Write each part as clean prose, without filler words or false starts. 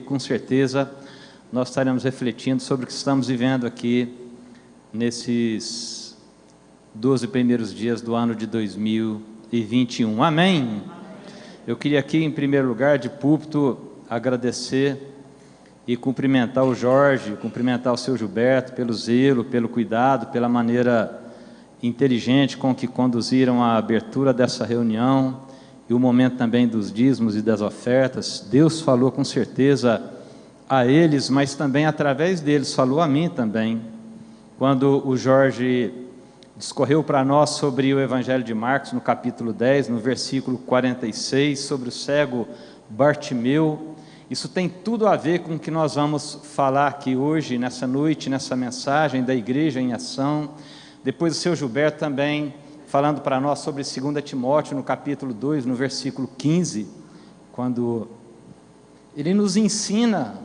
Com certeza nós estaremos refletindo sobre o que estamos vivendo aqui nesses 12 primeiros dias do ano de 2021. Amém? Eu queria aqui, em primeiro lugar, de púlpito, agradecer e cumprimentar o Jorge, cumprimentar o seu Gilberto pelo zelo, pelo cuidado, pela maneira inteligente com que conduziram a abertura dessa reunião e o momento também dos dízimos e das ofertas. Deus falou com certeza a eles, mas também através deles falou a mim também, quando o Jorge discorreu para nós sobre o Evangelho de Marcos, no capítulo 10, no versículo 46, sobre o cego Bartimeu. Isso tem tudo a ver com o que nós vamos falar aqui hoje, nessa noite, nessa mensagem da Igreja em Ação. Depois o seu Gilberto também falando para nós sobre 2 Timóteo, no capítulo 2, no versículo 15, quando ele nos ensina,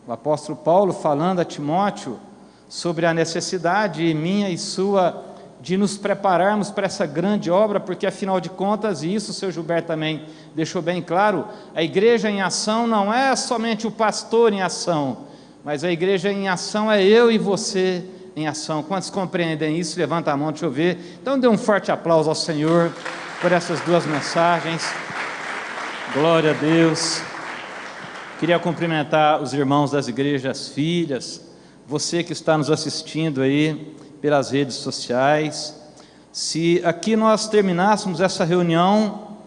o apóstolo Paulo falando a Timóteo, sobre a necessidade minha e sua, de nos prepararmos para essa grande obra, porque afinal de contas, e isso o seu Gilberto também deixou bem claro, a Igreja em Ação não é somente o pastor em ação, mas a Igreja em Ação é eu e você em ação. Quantos compreendem isso? Levanta a mão, deixa eu ver. Então dê um forte aplauso ao Senhor por essas duas mensagens. Glória a Deus. Queria cumprimentar os irmãos das igrejas filhas, você que está nos assistindo aí pelas redes sociais. Se aqui nós terminássemos essa reunião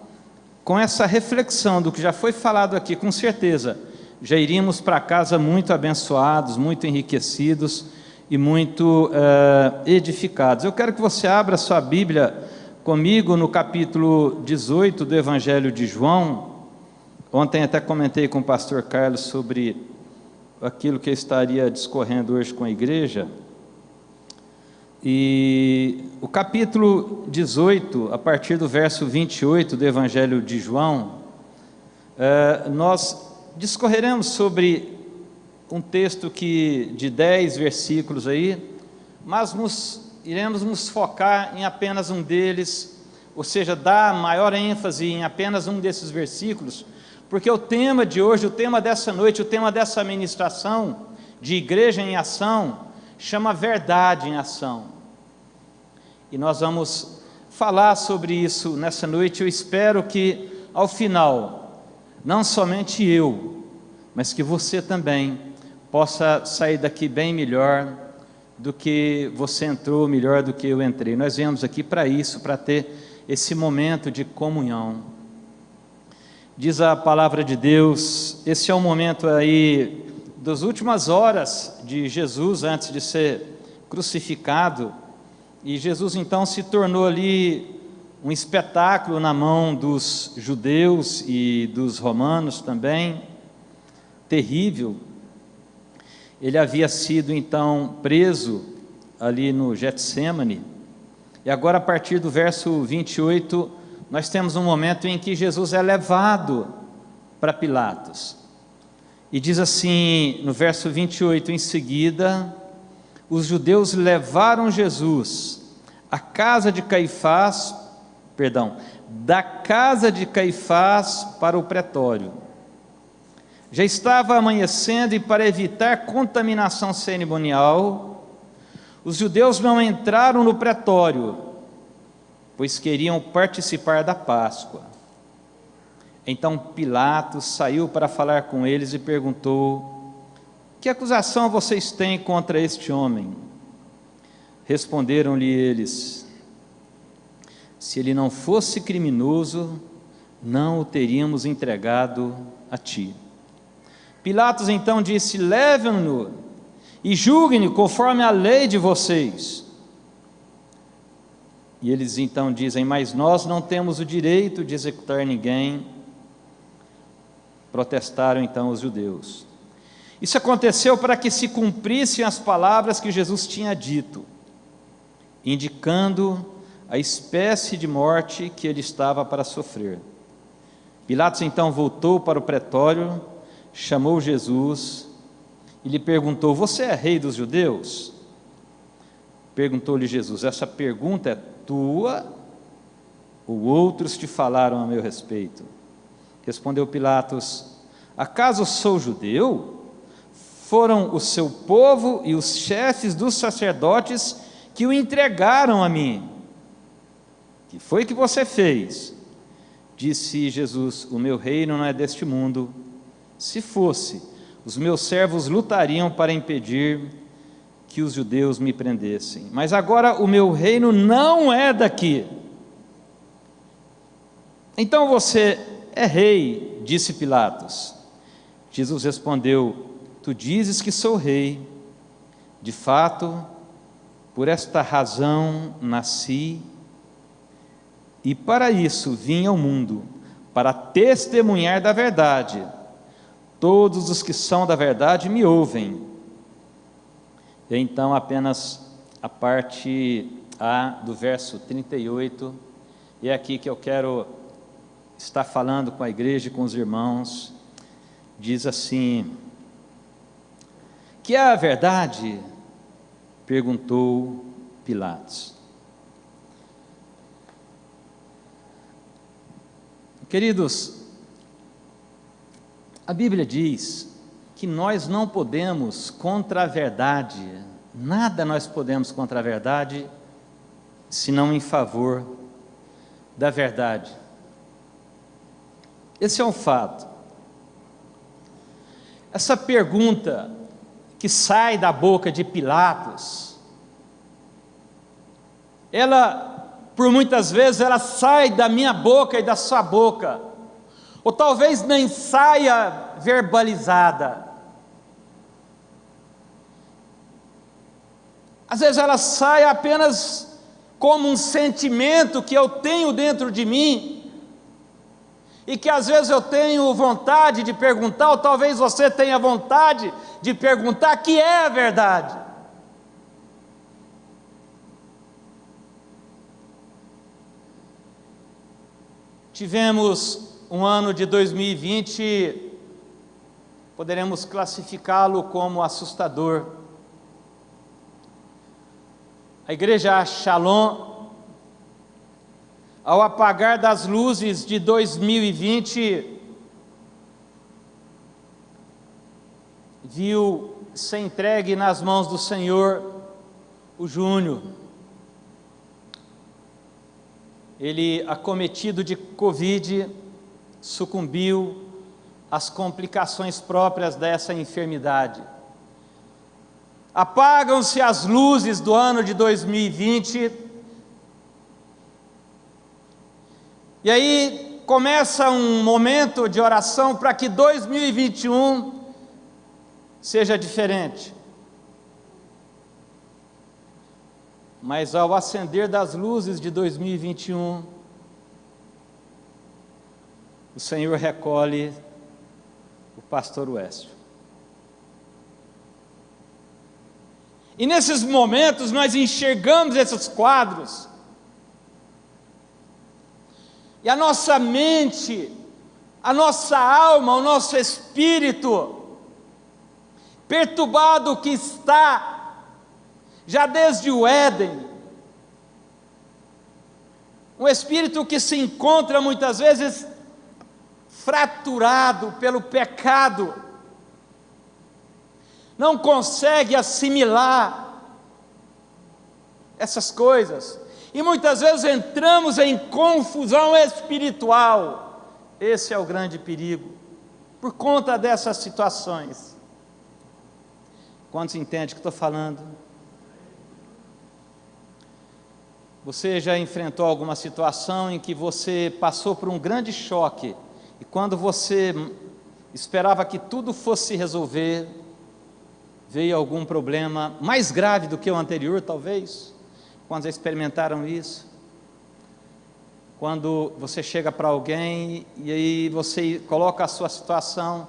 com essa reflexão do que já foi falado aqui, com certeza já iríamos para casa muito abençoados, muito enriquecidos e muito edificados. Eu quero que você abra sua Bíblia comigo no capítulo 18 do Evangelho de João. Ontem até comentei com o pastor Carlos sobre aquilo que eu estaria discorrendo hoje com a igreja. E o capítulo 18, a partir do verso 28 do Evangelho de João, nós discorreremos sobre um texto de 10 versículos aí, mas iremos nos focar em apenas um deles, ou seja, dar maior ênfase em apenas um desses versículos, porque o tema de hoje, o tema dessa noite, o tema dessa ministração de Igreja em Ação, chama Verdade em Ação. E nós vamos falar sobre isso nessa noite. Eu espero que ao final, não somente eu, mas que você também possa sair daqui bem melhor do que você entrou, melhor do que eu entrei. Nós viemos aqui para isso, para ter esse momento de comunhão. Diz a palavra de Deus, esse é o momento aí das últimas horas de Jesus antes de ser crucificado, e Jesus então se tornou ali um espetáculo na mão dos judeus e dos romanos também, terrível. Ele havia sido então preso ali no Getsêmani, e agora a partir do verso 28, nós temos um momento em que Jesus é levado para Pilatos, e diz assim no verso 28, em seguida, os judeus levaram Jesus da casa de Caifás para o pretório. Já estava amanhecendo e para evitar contaminação cerimonial, os judeus não entraram no pretório, pois queriam participar da Páscoa. Então Pilatos saiu para falar com eles e perguntou: que acusação vocês têm contra este homem? Responderam-lhe eles: se ele não fosse criminoso, não o teríamos entregado a ti. Pilatos então disse: levem-no e julguem-no conforme a lei de vocês. E eles então dizem: mas nós não temos o direito de executar ninguém. Protestaram então os judeus. Isso aconteceu para que se cumprissem as palavras que Jesus tinha dito, indicando a espécie de morte que ele estava para sofrer. Pilatos então voltou para o pretório, chamou Jesus e lhe perguntou: você é rei dos judeus? Perguntou-lhe Jesus: essa pergunta é tua ou outros te falaram a meu respeito? Respondeu Pilatos: Acaso sou judeu? Foram o seu povo e os chefes dos sacerdotes que o entregaram a mim. Que foi que você fez? Disse Jesus: o meu reino não é deste mundo. Se fosse, os meus servos lutariam para impedir que os judeus me prendessem. Mas agora o meu reino não é daqui. Então você é rei, disse Pilatos. Jesus respondeu: tu dizes que sou rei. De fato, por esta razão nasci, e para isso vim ao mundo, para testemunhar da verdade. Todos os que são da verdade me ouvem. E então apenas a parte A do verso 38, e é aqui que eu quero estar falando com a igreja e com os irmãos. Diz assim: que é a verdade? Perguntou Pilatos. Queridos, a Bíblia diz que nós não podemos contra a verdade, nada nós podemos contra a verdade, senão em favor da verdade. Esse é um fato. Essa pergunta que sai da boca de Pilatos, ela, por muitas vezes, ela sai da minha boca e da sua boca, ou talvez nem saia verbalizada. Às vezes ela sai apenas como um sentimento que eu tenho dentro de mim, e que às vezes eu tenho vontade de perguntar, ou talvez você tenha vontade de perguntar, que é a verdade. Tivemos um ano de 2020, poderemos classificá-lo como assustador. A igreja Shalom, ao apagar das luzes de 2020, viu ser entregue nas mãos do Senhor o Júnior. Ele, acometido de Covid, sucumbiu às complicações próprias dessa enfermidade. Apagam-se as luzes do ano de 2020, e aí começa um momento de oração para que 2021 seja diferente. Mas ao acender das luzes de 2021, o Senhor recolhe o pastor Wécio. E nesses momentos nós enxergamos esses quadros, e a nossa mente, a nossa alma, o nosso espírito, perturbado que está, já desde o Éden, um espírito que se encontra muitas vezes fraturado pelo pecado, não consegue assimilar essas coisas, e muitas vezes entramos em confusão espiritual. Esse é o grande perigo, por conta dessas situações. Quantos entendem o que estou falando? Você já enfrentou alguma situação em que você passou por um grande choque, e quando você esperava que tudo fosse resolver, veio algum problema mais grave do que o anterior, talvez? Quando já experimentaram isso? Quando você chega para alguém e aí você coloca a sua situação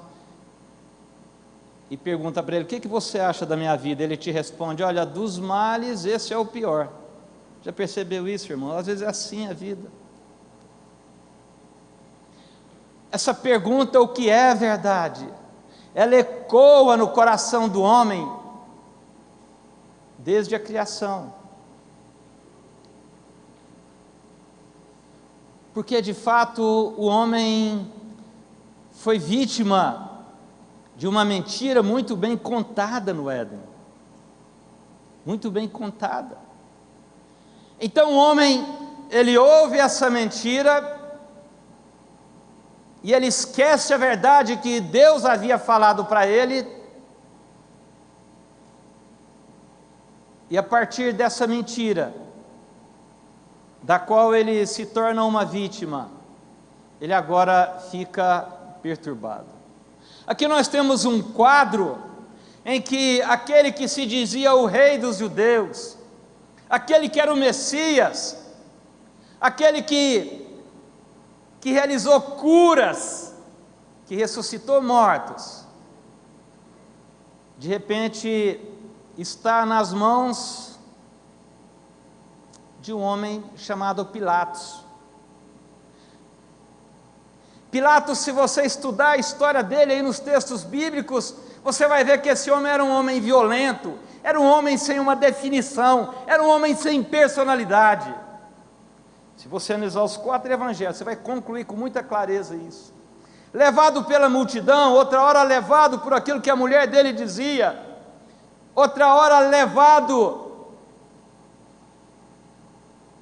e pergunta para ele: o que você acha da minha vida? Ele te responde: olha, dos males esse é o pior. Já percebeu isso, irmão? Às vezes é assim a vida. Essa pergunta, o que é verdade, ela ecoa no coração do homem desde a criação. Porque de fato o homem foi vítima de uma mentira muito bem contada no Éden. Muito bem contada. Então o homem, ele ouve essa mentira, e ele esquece a verdade que Deus havia falado para ele, e a partir dessa mentira, da qual ele se torna uma vítima, ele agora fica perturbado. Aqui nós temos um quadro em que aquele que se dizia o rei dos judeus, aquele que era o Messias, aquele que realizou curas, que ressuscitou mortos, de repente está nas mãos de um homem chamado Pilatos. Pilatos, se você estudar a história dele aí nos textos bíblicos, você vai ver que esse homem era um homem violento, era um homem sem uma definição, era um homem sem personalidade. Se você analisar os 4 evangelhos, você vai concluir com muita clareza isso. Levado pela multidão, outra hora levado por aquilo que a mulher dele dizia, outra hora levado,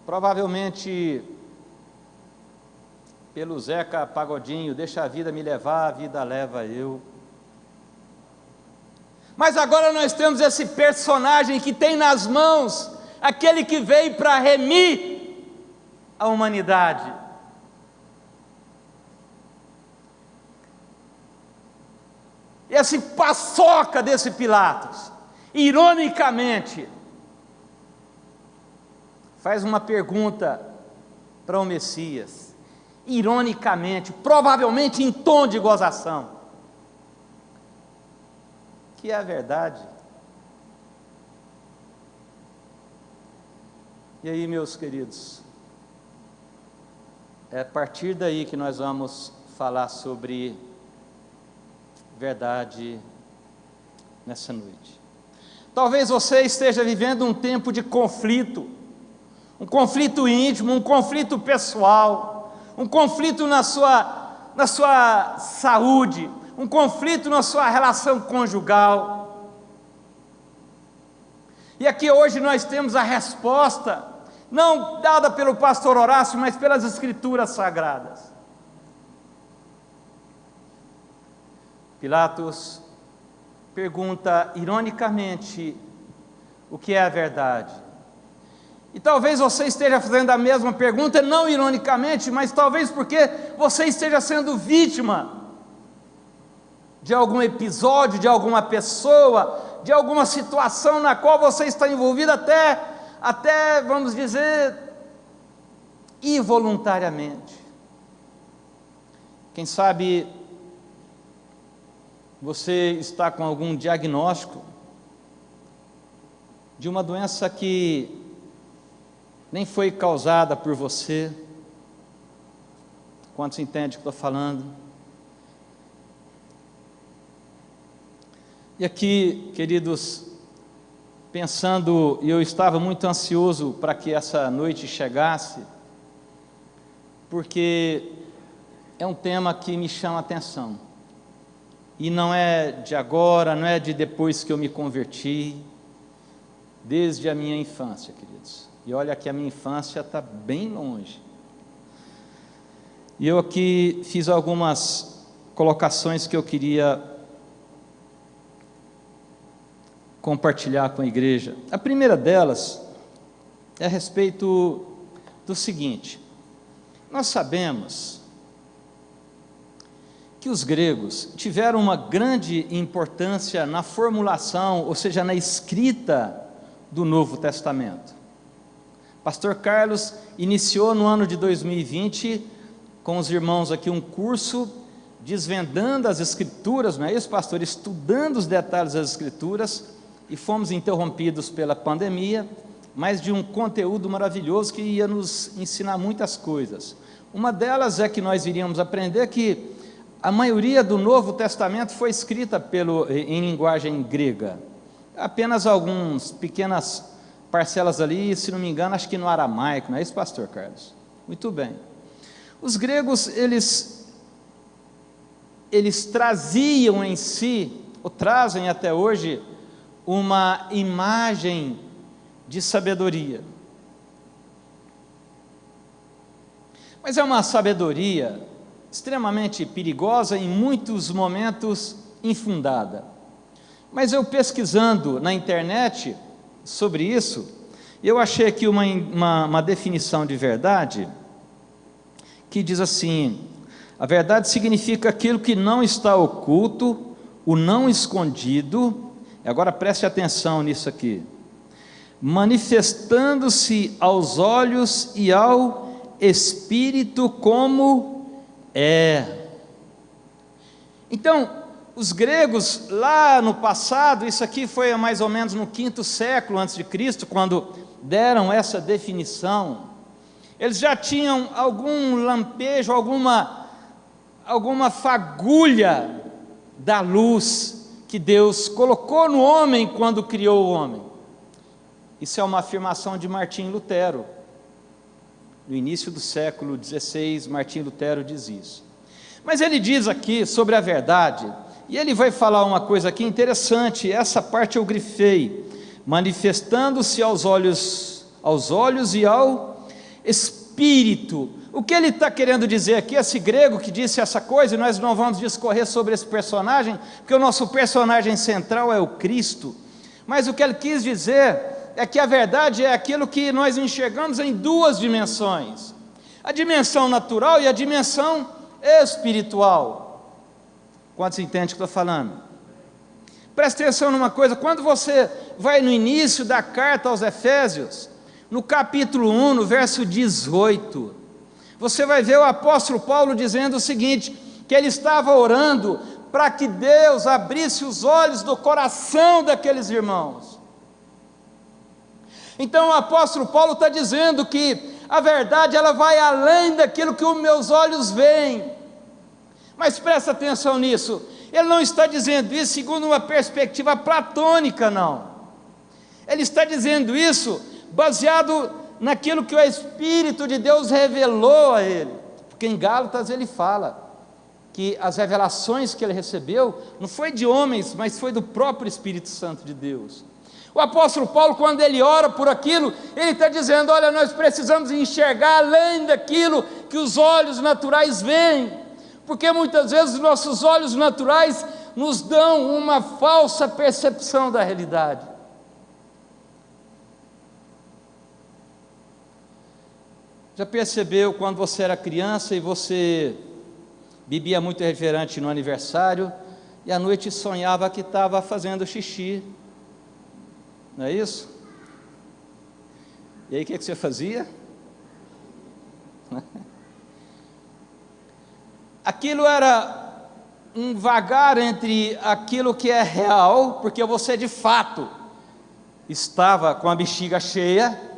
provavelmente, pelo Zeca Pagodinho, deixa a vida me levar, a vida leva eu. Mas agora nós temos esse personagem que tem nas mãos aquele que veio para remir a humanidade. Esse paçoca desse Pilatos, ironicamente, faz uma pergunta para o Messias, ironicamente, provavelmente em tom de gozação, que é a verdade. E aí, meus queridos, é a partir daí que nós vamos falar sobre verdade nessa noite. Talvez você esteja vivendo um tempo de conflito, um conflito íntimo, um conflito pessoal, um conflito na sua saúde, um conflito na sua relação conjugal. E aqui hoje nós temos a resposta, não dada pelo pastor Horácio, mas pelas Escrituras Sagradas. Pilatos pergunta ironicamente o que é a verdade. E talvez você esteja fazendo a mesma pergunta, não ironicamente, mas talvez porque você esteja sendo vítima de algum episódio, de alguma pessoa, de alguma situação na qual você está envolvido até, vamos dizer, involuntariamente. Quem sabe você está com algum diagnóstico de uma doença que nem foi causada por você. Quantos entendem o que estou falando? E aqui, queridos, pensando, e eu estava muito ansioso para que essa noite chegasse, porque é um tema que me chama a atenção, e não é de agora, não é de depois que eu me converti, desde a minha infância, queridos, e olha que a minha infância está bem longe, e eu aqui fiz algumas colocações que eu queria compartilhar com a igreja. A primeira delas é a respeito do seguinte: nós sabemos que os gregos tiveram uma grande importância na formulação, ou seja, na escrita do Novo Testamento. Pastor Carlos iniciou no ano de 2020 com os irmãos aqui um curso desvendando as Escrituras, não é isso, pastor? Estudando os detalhes das Escrituras, e fomos interrompidos pela pandemia, mas de um conteúdo maravilhoso que ia nos ensinar muitas coisas. Uma delas é que nós iríamos aprender que a maioria do Novo Testamento foi escrita em linguagem grega, apenas algumas pequenas parcelas ali, se não me engano, acho que no aramaico, não é isso, pastor Carlos? Muito bem. Os gregos, eles eles traziam em si, ou trazem até hoje, uma imagem de sabedoria. Mas é uma sabedoria extremamente perigosa, em muitos momentos infundada. Mas eu pesquisando na internet sobre isso, eu achei aqui uma definição de verdade, que diz assim: a verdade significa aquilo que não está oculto, o não escondido. Agora preste atenção nisso aqui: manifestando-se aos olhos e ao espírito como é. Então, os gregos lá no passado, isso aqui foi mais ou menos no 5º século antes de Cristo, quando deram essa definição, eles já tinham algum lampejo, alguma fagulha da luz que Deus colocou no homem quando criou o homem. Isso é uma afirmação de Martim Lutero. No início do século XVI, Martim Lutero diz isso. Mas ele diz aqui sobre a verdade, e ele vai falar uma coisa aqui interessante, essa parte eu grifei: manifestando-se aos olhos e ao espírito. O que ele está querendo dizer aqui, esse grego que disse essa coisa, e nós não vamos discorrer sobre esse personagem, porque o nosso personagem central é o Cristo, mas o que ele quis dizer é que a verdade é aquilo que nós enxergamos em duas dimensões: a dimensão natural e a dimensão espiritual. Quantos entendem o que estou falando? Presta atenção numa coisa: quando você vai no início da carta aos Efésios, no capítulo 1, no verso 18, você vai ver o apóstolo Paulo dizendo o seguinte, que ele estava orando para que Deus abrisse os olhos do coração daqueles irmãos. Então o apóstolo Paulo está dizendo que a verdade ela vai além daquilo que os meus olhos veem. Mas presta atenção nisso, ele não está dizendo isso segundo uma perspectiva platônica, não. Ele está dizendo isso baseado naquilo que o Espírito de Deus revelou a ele. Porque em Gálatas ele fala que as revelações que ele recebeu não foi de homens, mas foi do próprio Espírito Santo de Deus. O apóstolo Paulo, quando ele ora por aquilo, ele está dizendo: olha, nós precisamos enxergar além daquilo que os olhos naturais veem, porque muitas vezes os nossos olhos naturais nos dão uma falsa percepção da realidade. Já percebeu quando você era criança e você bebia muito refrigerante no aniversário e à noite sonhava que estava fazendo xixi? Não é isso? E aí o que você fazia? Aquilo era um vagar entre aquilo que é real, porque você de fato estava com a bexiga cheia,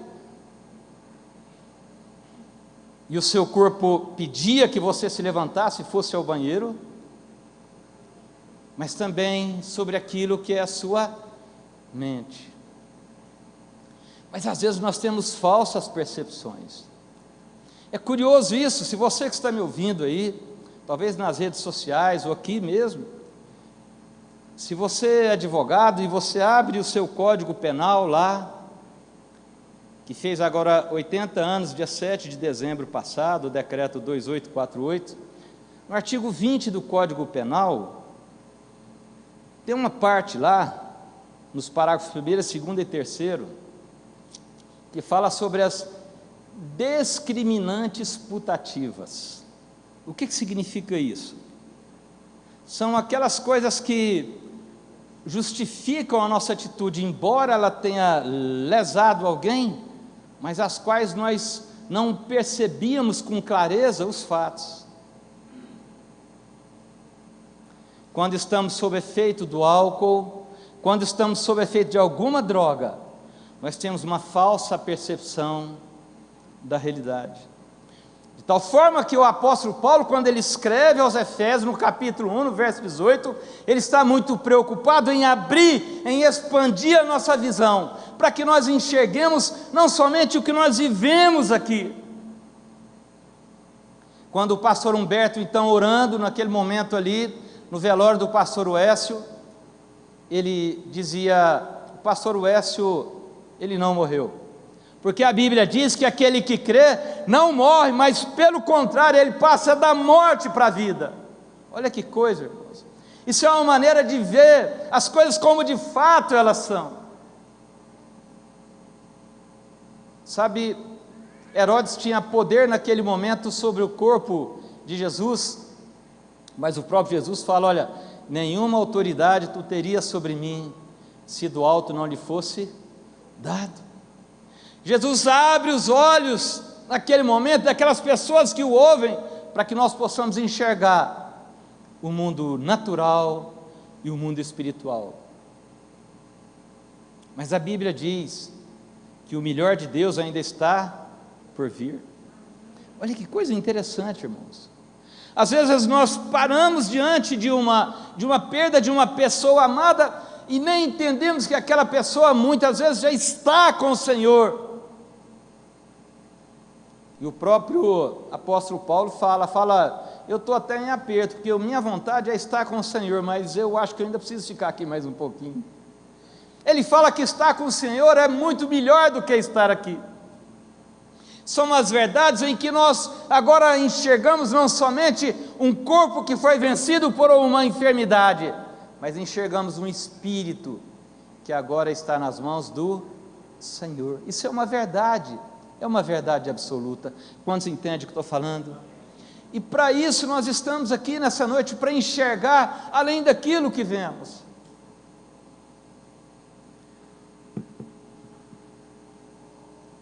e o seu corpo pedia que você se levantasse e fosse ao banheiro, mas também sobre aquilo que é a sua mente. Mas às vezes nós temos falsas percepções. É curioso isso, se você que está me ouvindo aí, talvez nas redes sociais ou aqui mesmo, se você é advogado e você abre o seu Código Penal lá, que fez agora 80 anos, dia 7 de dezembro passado, o decreto 2848, no artigo 20 do Código Penal, tem uma parte lá, nos parágrafos 1º, 2º e 3º, que fala sobre as discriminantes putativas. O que significa isso? São aquelas coisas que justificam a nossa atitude, embora ela tenha lesado alguém, mas as quais nós não percebíamos com clareza os fatos. Quando estamos sob efeito do álcool, quando estamos sob efeito de alguma droga, nós temos uma falsa percepção da realidade. De tal forma que o apóstolo Paulo, quando ele escreve aos Efésios, no capítulo 1, no verso 18, ele está muito preocupado em abrir, em expandir a nossa visão, para que nós enxerguemos não somente o que nós vivemos aqui, Quando o pastor Humberto, então, orando naquele momento ali, no velório do pastor Uécio, ele dizia: o pastor Uécio, ele não morreu, porque a Bíblia diz que aquele que crê não morre, mas pelo contrário, ele passa da morte para a vida. Olha que coisa, irmãos. Isso é uma maneira de ver as coisas como de fato elas são. Sabe, Herodes tinha poder naquele momento sobre o corpo de Jesus, mas o próprio Jesus fala: olha, nenhuma autoridade tu terias sobre mim, se do alto não lhe fosse dado. Jesus abre os olhos naquele momento daquelas pessoas que o ouvem, para que nós possamos enxergar o mundo natural e o mundo espiritual. Mas a Bíblia diz que o melhor de Deus ainda está por vir. Olha que coisa interessante, irmãos. Às vezes nós paramos diante de uma perda de uma pessoa amada e nem entendemos que aquela pessoa muitas vezes já está com o Senhor. E o próprio apóstolo Paulo fala: eu estou até em aperto, porque a minha vontade é estar com o Senhor, mas eu acho que eu ainda preciso ficar aqui mais um pouquinho. Ele fala que estar com o Senhor é muito melhor do que estar aqui. São as verdades em que nós agora enxergamos não somente um corpo que foi vencido por uma enfermidade, mas enxergamos um espírito que agora está nas mãos do Senhor. Isso é uma verdade absoluta. Quantos entendem o que estou falando? E para isso nós estamos aqui nessa noite, para enxergar além daquilo que vemos.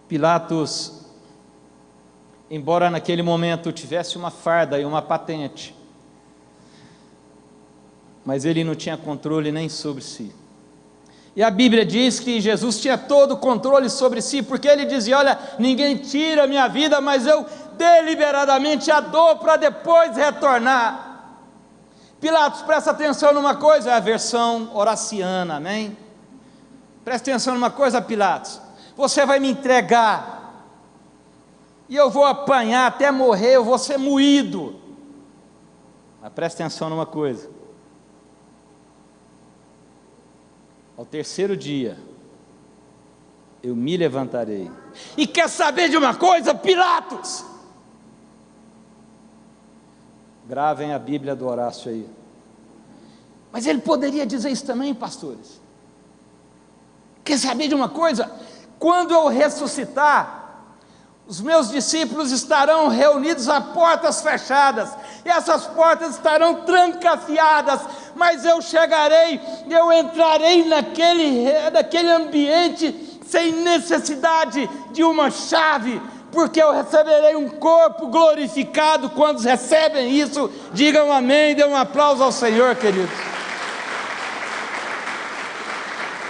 Pilatos, embora naquele momento tivesse uma farda e uma patente, mas ele não tinha controle nem sobre si. E a Bíblia diz que Jesus tinha todo o controle sobre si, porque ele dizia: olha, ninguém tira a minha vida, mas eu deliberadamente a dou para depois retornar. Pilatos, presta atenção numa coisa, é a versão horaciana, amém? Presta atenção numa coisa, Pilatos: você vai me entregar, e eu vou apanhar até morrer, eu vou ser moído. Mas presta atenção numa coisa: ao terceiro dia, eu me levantarei. E quer saber de uma coisa, Pilatos? Gravem a Bíblia do Horácio aí. Mas ele poderia dizer isso também, pastores. Quer saber de uma coisa? Quando eu ressuscitar, os meus discípulos estarão reunidos a portas fechadas, e essas portas estarão trancafiadas, mas eu chegarei, eu entrarei naquele ambiente sem necessidade de uma chave, porque eu receberei um corpo glorificado. Quando recebem isso, digam amém, dê um aplauso ao Senhor, queridos.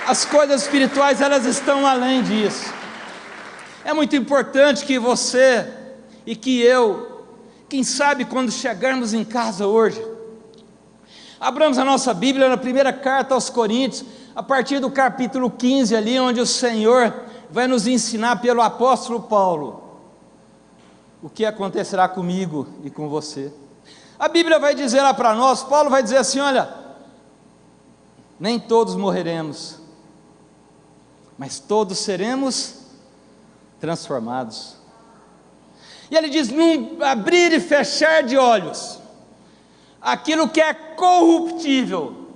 As coisas espirituais, elas estão além disso. É muito importante que você e que eu, quem sabe quando chegarmos em casa hoje, abramos a nossa Bíblia na primeira carta aos Coríntios, a partir do capítulo 15 ali, onde o Senhor vai nos ensinar pelo apóstolo Paulo o que acontecerá comigo e com você. A Bíblia vai dizer lá para nós, Paulo vai dizer assim: olha, nem todos morreremos, mas todos seremos transformados. E ele diz: num abrir e fechar de olhos, aquilo que é corruptível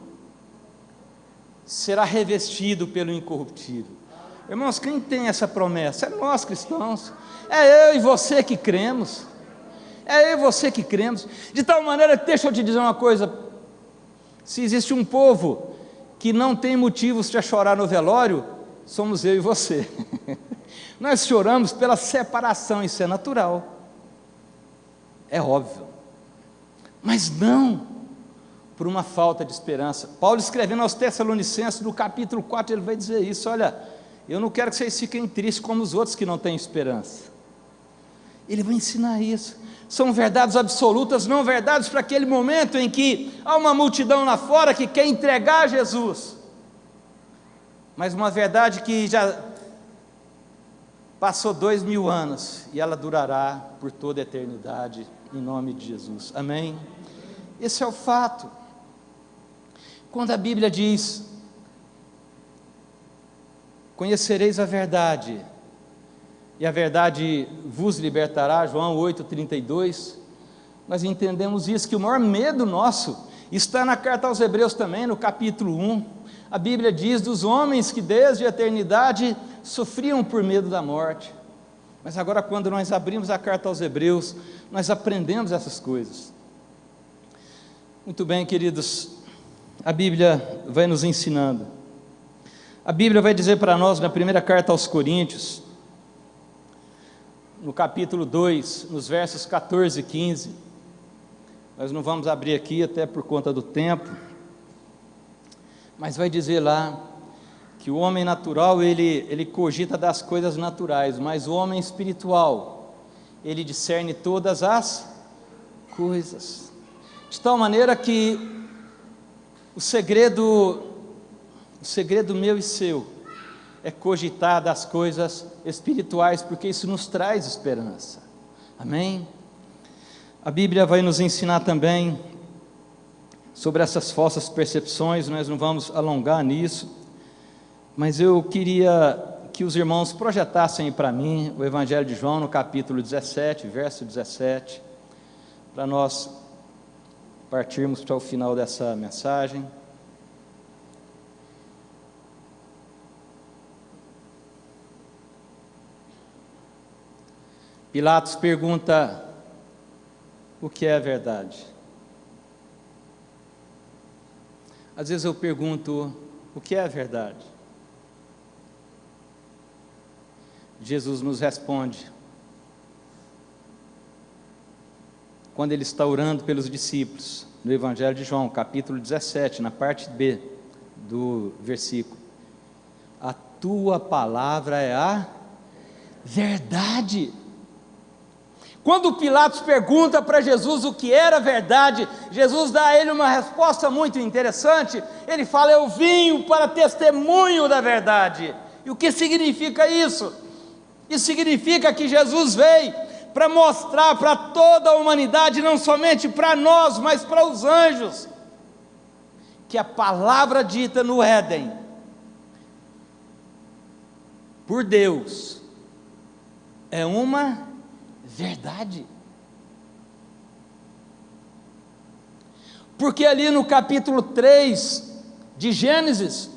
será revestido pelo incorruptível. Irmãos, quem tem essa promessa? É nós cristãos, é eu e você que cremos, é eu e você que cremos, de tal maneira que, deixa eu te dizer uma coisa, se existe um povo que não tem motivos para chorar no velório, somos eu e você. Nós choramos pela separação, isso é natural, é óbvio, mas não por uma falta de esperança. Paulo, escrevendo aos Tessalonicenses, no capítulo 4, ele vai dizer isso: olha, eu não quero que vocês fiquem tristes como os outros que não têm esperança. Ele vai ensinar isso. São verdades absolutas, não verdades para aquele momento em que há uma multidão lá fora que quer entregar a Jesus, mas uma verdade que já passou 2000 anos, e ela durará por toda a eternidade. em nome de Jesus, amém? Esse é o fato. Quando a Bíblia diz: conhecereis a verdade, e a verdade vos libertará, João 8,32, nós entendemos isso, que o maior medo nosso está na carta aos Hebreus também, no capítulo 1, a Bíblia diz dos homens que desde a eternidade sofriam por medo da morte, mas agora quando nós abrimos a carta aos Hebreus, nós aprendemos essas coisas. Muito bem, queridos, a Bíblia vai nos ensinando, a Bíblia vai dizer para nós na primeira carta aos Coríntios, no capítulo 2, nos versos 14 e 15, nós não vamos abrir aqui até por conta do tempo, mas vai dizer lá, que o homem natural, ele cogita das coisas naturais, mas o homem espiritual, ele discerne todas as coisas, de tal maneira que o segredo meu e seu, é cogitar das coisas espirituais, porque isso nos traz esperança, amém? A Bíblia vai nos ensinar também, sobre essas falsas percepções, nós não vamos alongar nisso, mas eu queria que os irmãos projetassem para mim, o Evangelho de João, no capítulo 17, verso 17, para nós partirmos para o final dessa mensagem. Pilatos pergunta: o que é a verdade? Às vezes eu pergunto: o que é a verdade? Jesus nos responde, quando ele está orando pelos discípulos, no Evangelho de João, capítulo 17, na parte B do versículo: a tua palavra é a verdade. Quando Pilatos pergunta para Jesus o que era verdade, Jesus dá a ele uma resposta muito interessante. Ele fala: eu vim para testemunho da verdade. E o que significa isso? Isso significa que Jesus veio para mostrar para toda a humanidade, não somente para nós, mas para os anjos, que a palavra dita no Éden por Deus é uma verdade. Porque ali no capítulo 3 de Gênesis,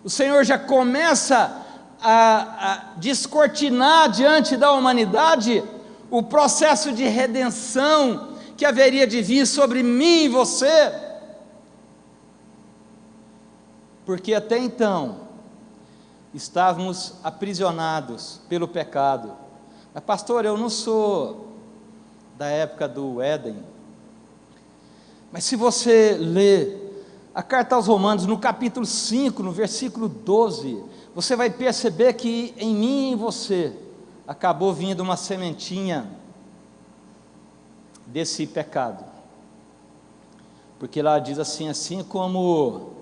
o Senhor já começa a descortinar diante da humanidade o processo de redenção que haveria de vir sobre mim e você, porque até então estávamos aprisionados pelo pecado. Mas pastor, eu não sou da época do Éden, mas se você ler a carta aos Romanos, no capítulo 5, no versículo 12, você vai perceber que em mim e em você, acabou vindo uma sementinha desse pecado, porque lá diz assim: assim como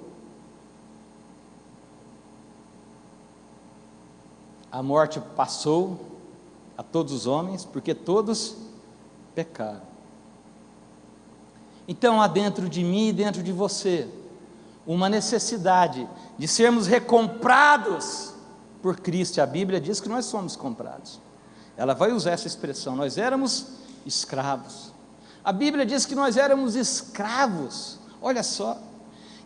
a morte passou a todos os homens, porque todos pecaram. Então há dentro de mim e dentro de você uma necessidade de sermos recomprados por Cristo. A Bíblia diz que nós somos comprados, ela vai usar essa expressão, nós éramos escravos. A Bíblia diz que nós éramos escravos, olha só.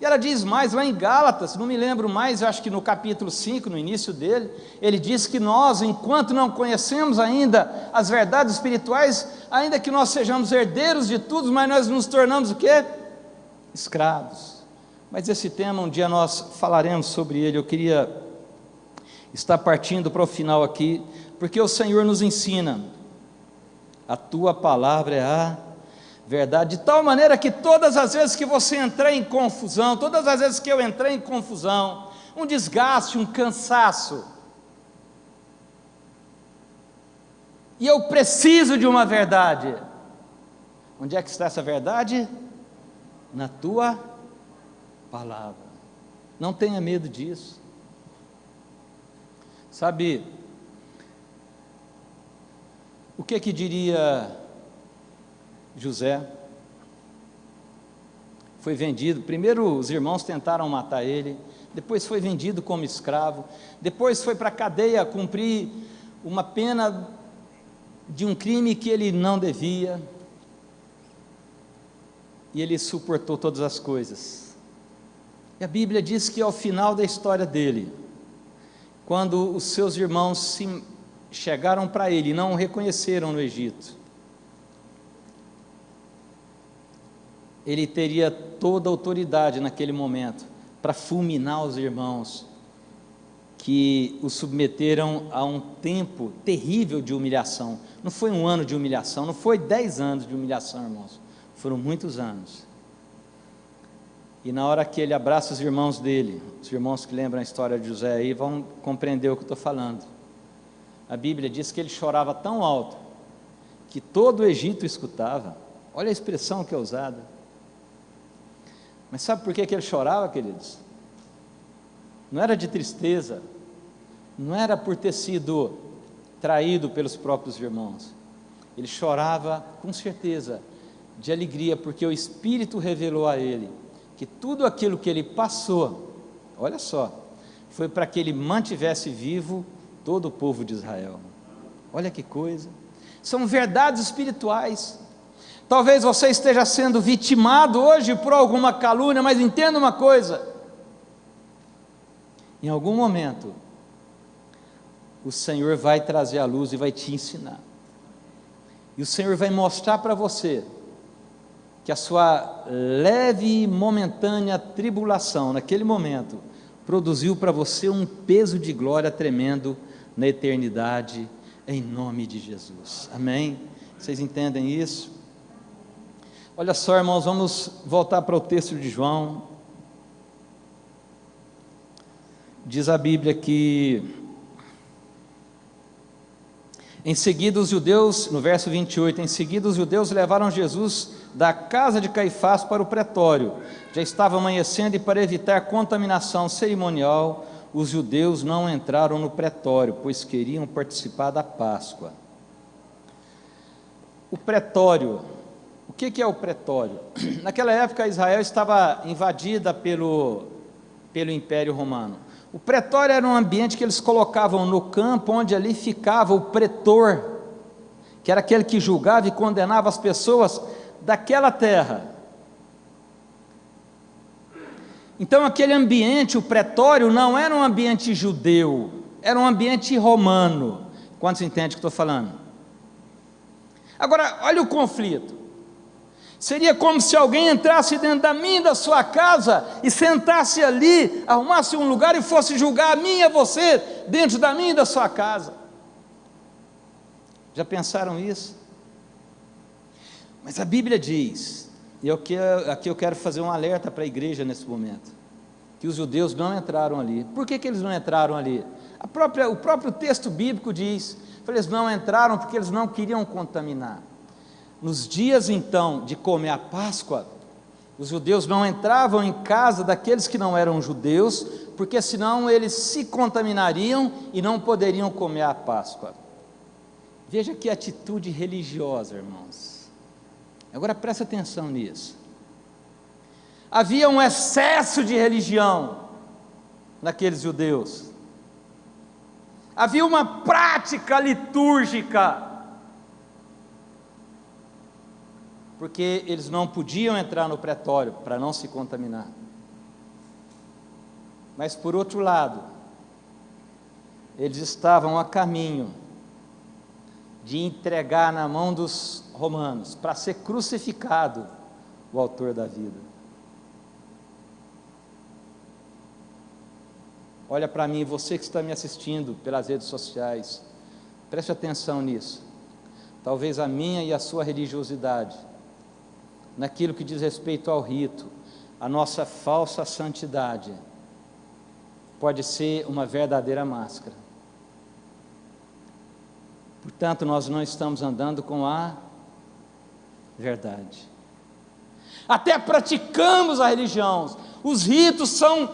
E ela diz mais lá em Gálatas, não me lembro mais, eu acho que no capítulo 5, no início dele, ele diz que nós, enquanto não conhecemos ainda as verdades espirituais, ainda que nós sejamos herdeiros de tudo, mas nós nos tornamos o quê? Escravos. Mas esse tema, um dia nós falaremos sobre ele. Eu queria estar partindo para o final aqui, porque o Senhor nos ensina: a tua palavra é a verdade, de tal maneira que todas as vezes que você entrar em confusão, todas as vezes que eu entrei em confusão, um desgaste, um cansaço, e eu preciso de uma verdade, onde é que está essa verdade? Na tua palavra. Não tenha medo disso. Sabe, o que diria José foi vendido. Primeiro os irmãos tentaram matar ele, depois foi vendido como escravo, depois foi para a cadeia cumprir uma pena de um crime que ele não devia, e ele suportou todas as coisas. E a Bíblia diz que ao final da história dele, quando os seus irmãos chegaram para ele e não o reconheceram no Egito, ele teria toda a autoridade naquele momento para fulminar os irmãos que o submeteram a um tempo terrível de humilhação. Não foi um ano de humilhação, não foi 10 anos de humilhação, irmãos, foram muitos anos. E na hora que ele abraça os irmãos dele, os irmãos que lembram a história de José aí vão compreender o que eu estou falando. A Bíblia diz que ele chorava tão alto que todo o Egito escutava. Olha a expressão que é usada. Mas sabe por que ele chorava, queridos? Não era de tristeza, não era por ter sido traído pelos próprios irmãos. Ele chorava com certeza de alegria, porque o Espírito revelou a ele que tudo aquilo que ele passou, olha só, foi para que ele mantivesse vivo todo o povo de Israel. Olha que coisa, são verdades espirituais. Talvez você esteja sendo vitimado hoje por alguma calúnia, mas entenda uma coisa: em algum momento o Senhor vai trazer a luz e vai te ensinar, e o Senhor vai mostrar para você que a sua leve e momentânea tribulação naquele momento produziu para você um peso de glória tremendo na eternidade, em nome de Jesus, amém? Vocês entendem isso? Olha só, irmãos, vamos voltar para o texto de João. Diz a Bíblia que em seguida os judeus, no verso 28, em seguida os judeus levaram Jesus da casa de Caifás para o pretório. Já estava amanhecendo e para evitar contaminação cerimonial, os judeus não entraram no pretório, pois queriam participar da Páscoa. O pretório, o que é o pretório? Naquela época Israel estava invadida pelo Império Romano. O pretório era um ambiente que eles colocavam no campo, onde ali ficava o pretor, que era aquele que julgava e condenava as pessoas daquela terra. Então aquele ambiente, o pretório, não era um ambiente judeu, era um ambiente romano. Quantos entendem o que estou falando? Agora, olha o conflito. Seria como se alguém entrasse dentro da minha e da sua casa e sentasse ali, arrumasse um lugar e fosse julgar a mim e a você dentro da minha e da sua casa. Já pensaram isso? Mas a Bíblia diz, e aqui eu quero fazer um alerta para a igreja nesse momento, que os judeus não entraram ali. Por que eles não entraram ali? O próprio texto bíblico diz que eles não entraram porque eles não queriam contaminar. Nos dias então de comer a Páscoa, os judeus não entravam em casa daqueles que não eram judeus, porque senão eles se contaminariam e não poderiam comer a Páscoa. Veja que atitude religiosa, irmãos. Agora preste atenção nisso. Havia um excesso de religião naqueles judeus. Havia uma prática litúrgica, porque eles não podiam entrar no pretório para não se contaminar. Mas por outro lado, eles estavam a caminho de entregar na mão dos romanos, para ser crucificado, o autor da vida. Olha para mim, você que está me assistindo pelas redes sociais, preste atenção nisso. Talvez a minha e a sua religiosidade, naquilo que diz respeito ao rito, a nossa falsa santidade, pode ser uma verdadeira máscara. Portanto, nós não estamos andando com a verdade. Até praticamos a religião, os ritos são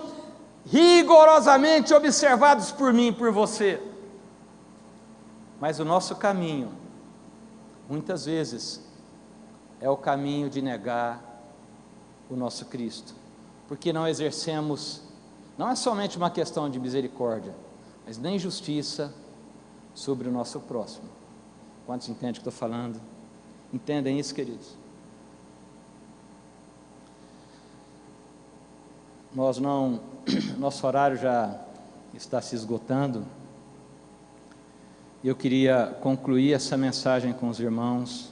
rigorosamente observados por mim e por você, mas o nosso caminho, muitas vezes, é o caminho de negar o nosso Cristo, porque não exercemos, não é somente uma questão de misericórdia, mas nem justiça sobre o nosso próximo. Quantos entendem o que estou falando? Entendem isso, queridos? Nosso horário já está se esgotando, e eu queria concluir essa mensagem com os irmãos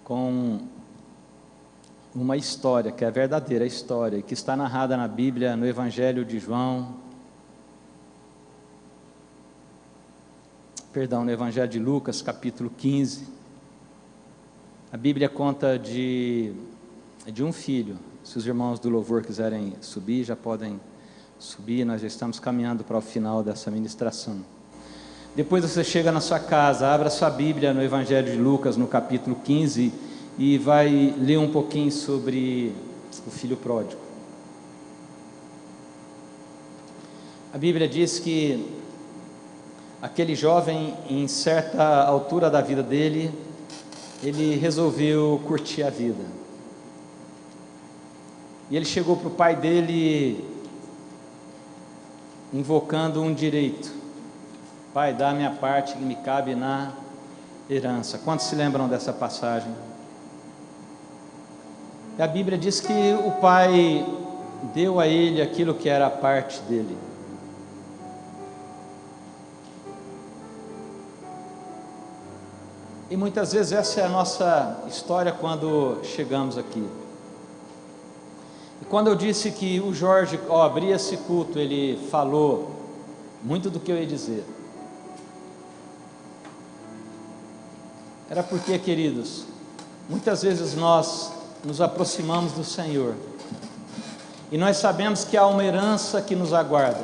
com uma história, que é a verdadeira história, que está narrada na Bíblia, no Evangelho de João, no Evangelho de Lucas, capítulo 15. A Bíblia conta de um filho. Se os irmãos do louvor quiserem subir, já podem subir, nós já estamos caminhando para o final dessa ministração. Depois você chega na sua casa, abra sua Bíblia no Evangelho de Lucas, no capítulo 15, e vai ler um pouquinho sobre o filho pródigo. A Bíblia diz que aquele jovem, em certa altura da vida dele, ele resolveu curtir a vida. E ele chegou para o pai dele, invocando um direito: pai, dá a minha parte que me cabe na herança. Quantos se lembram dessa passagem? E a Bíblia diz que o pai deu a ele aquilo que era a parte dele. E muitas vezes essa é a nossa história quando chegamos aqui. E quando eu disse que o Jorge, ao abrir esse culto, ele falou muito do que eu ia dizer, era porque, queridos, muitas vezes nós nos aproximamos do Senhor, e nós sabemos que há uma herança que nos aguarda,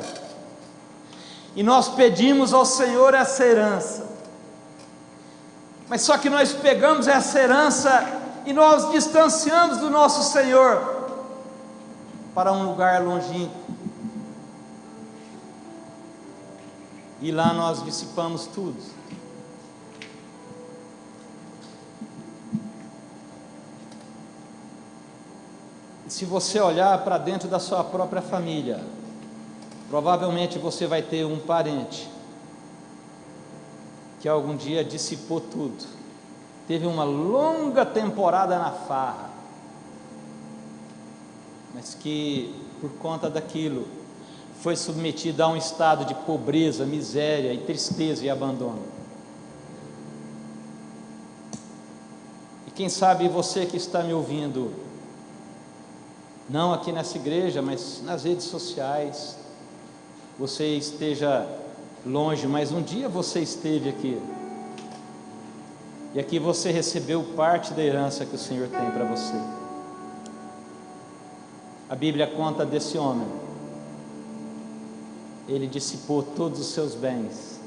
e nós pedimos ao Senhor essa herança, mas só que nós pegamos essa herança e nós distanciamos do nosso Senhor para um lugar longínquo, e lá nós dissipamos tudo. E se você olhar para dentro da sua própria família, provavelmente você vai ter um parente que algum dia dissipou tudo, teve uma longa temporada na farra, mas que por conta daquilo foi submetido a um estado de pobreza, miséria e tristeza e abandono. E quem sabe você que está me ouvindo, não aqui nessa igreja, mas nas redes sociais, você esteja longe, mas um dia você esteve aqui, e aqui você recebeu parte da herança que o Senhor tem para você. A Bíblia conta desse homem, ele dissipou todos os seus bens,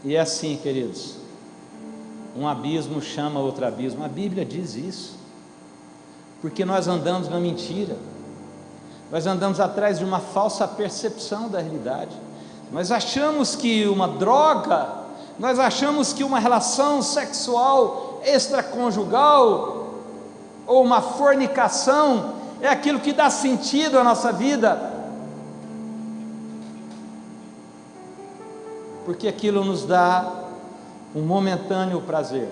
e é assim, queridos, um abismo chama outro abismo. A Bíblia diz isso, porque nós andamos na mentira, nós andamos atrás de uma falsa percepção da realidade. Nós achamos que uma droga, nós achamos que uma relação sexual extraconjugal ou uma fornicação é aquilo que dá sentido à nossa vida, porque aquilo nos dá um momentâneo prazer.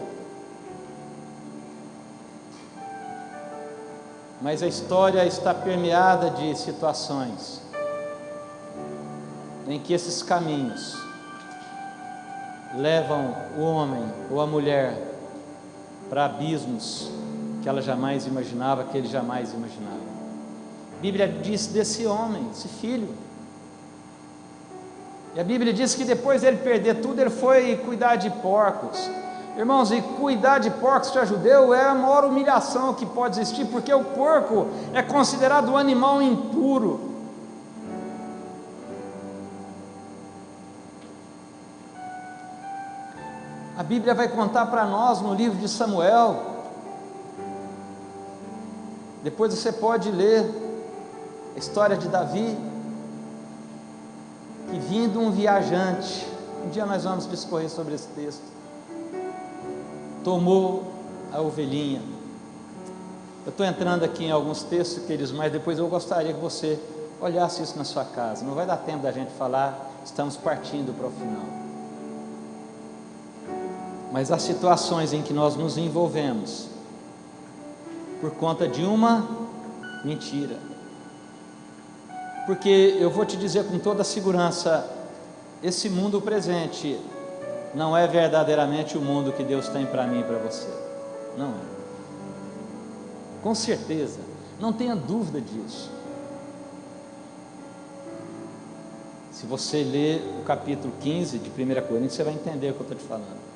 Mas a história está permeada de situações em que esses caminhos levam o homem ou a mulher para abismos que ela jamais imaginava, que ele jamais imaginava. A Bíblia diz desse homem, desse filho, e a Bíblia diz que depois dele perder tudo, ele foi cuidar de porcos. Irmãos, e cuidar de porcos para judeu é a maior humilhação que pode existir, porque o porco é considerado um animal impuro. A Bíblia vai contar para nós no livro de Samuel, depois você pode ler a história de Davi, que vindo um viajante, Um dia nós vamos discorrer sobre esse texto. Tomou a ovelhinha. Eu estou entrando aqui em alguns textos, queridos, mas depois eu gostaria que você olhasse isso na sua casa. Não vai dar tempo da gente falar, estamos partindo para o final. Mas há situações em que nós nos envolvemos por conta de uma mentira. Porque eu vou te dizer com toda segurança, esse mundo presente não é verdadeiramente o mundo que Deus tem para mim e para você. Não é. Com certeza, não tenha dúvida disso. Se você ler o capítulo 15 de 1 Coríntios, você vai entender o que eu estou te falando.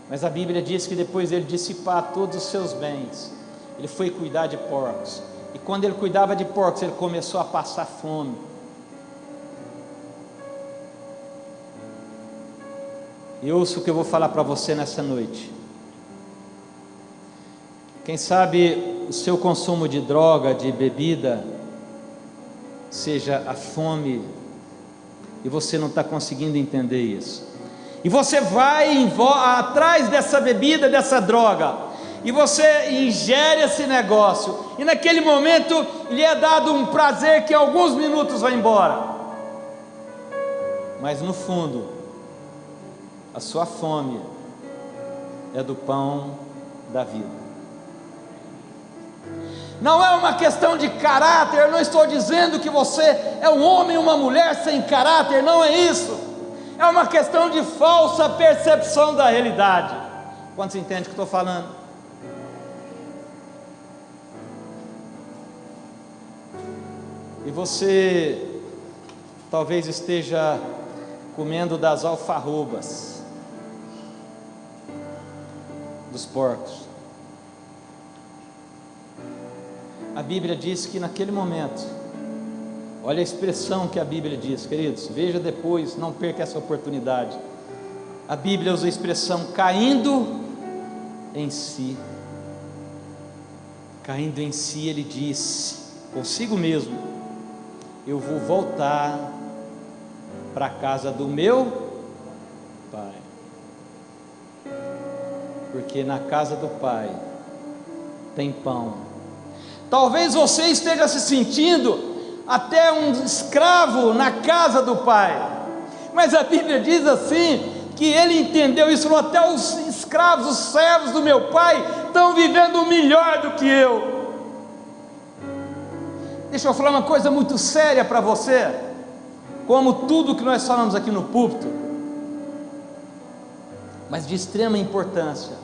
Mas a Bíblia diz que depois dele dissipar todos os seus bens, ele foi cuidar de porcos. E quando ele cuidava de porcos, ele começou a passar fome. E ouça o que eu vou falar para você nessa noite. Quem sabe o seu consumo de droga, de bebida, seja a fome, e você não está conseguindo entender isso. E você vai atrás dessa bebida, dessa droga, e você ingere esse negócio, e naquele momento lhe é dado um prazer que em alguns minutos vai embora, mas no fundo, a sua fome é do pão da vida. Não é uma questão de caráter, eu não estou dizendo que você é um homem ou uma mulher sem caráter, não é isso. É uma questão de falsa percepção da realidade. Quantos entendem o que eu estou falando? E você talvez esteja comendo das alfarrobas dos porcos. A Bíblia diz que naquele momento, olha a expressão que a Bíblia diz, queridos, veja depois, não perca essa oportunidade. A Bíblia usa a expressão caindo em si. Caindo em si, ele disse consigo mesmo: eu vou voltar para a casa do meu pai, porque na casa do pai tem pão. Talvez você esteja se sentindo até um escravo na casa do pai, mas a Bíblia diz assim, que ele entendeu isso, falou: até os escravos, os servos do meu pai estão vivendo melhor do que eu. Deixa eu falar uma coisa muito séria para você, como tudo que nós falamos aqui no púlpito, mas de extrema importância.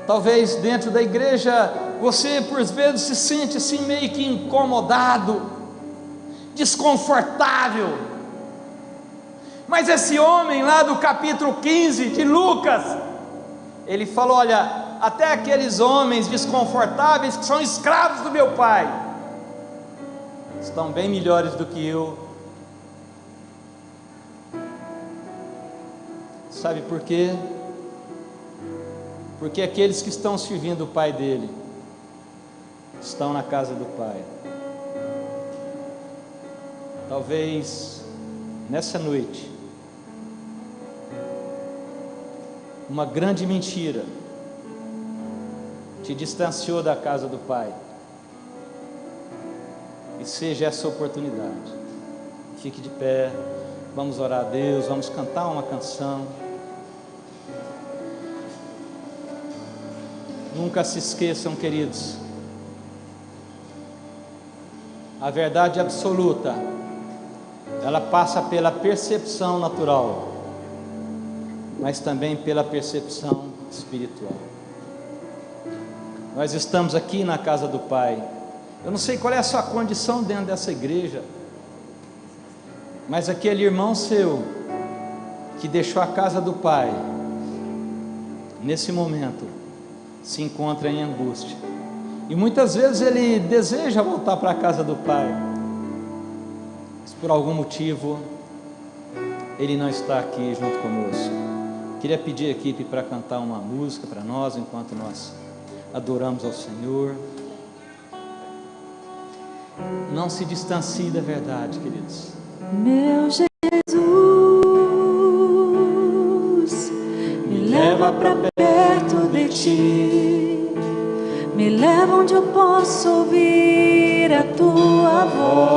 Talvez dentro da igreja você por vezes se sente assim meio que incomodado, desconfortável, mas esse homem lá do capítulo 15 de Lucas, ele falou: olha, até aqueles homens desconfortáveis que são escravos do meu pai estão bem melhores do que eu. Sabe por quê? Porque aqueles que estão servindo o pai dele estão na casa do pai. Talvez nessa noite uma grande mentira te distanciou da casa do pai, e seja essa oportunidade. Fique de pé, vamos orar a Deus, vamos cantar uma canção. Nunca se esqueçam, queridos, a verdade absoluta, ela passa pela percepção natural, mas também pela percepção espiritual. Nós estamos aqui na casa do Pai. Eu não sei qual é a sua condição dentro dessa igreja, mas aquele irmão seu que deixou a casa do Pai, nesse momento se encontra em angústia, e muitas vezes ele deseja voltar para a casa do Pai, mas por algum motivo ele não está aqui junto conosco. Queria pedir a equipe para cantar uma música para nós, enquanto nós adoramos ao Senhor. Não se distancie da verdade, queridos. Meu Jesus, me leva pra perto de ti, me leva onde eu posso ouvir a tua voz.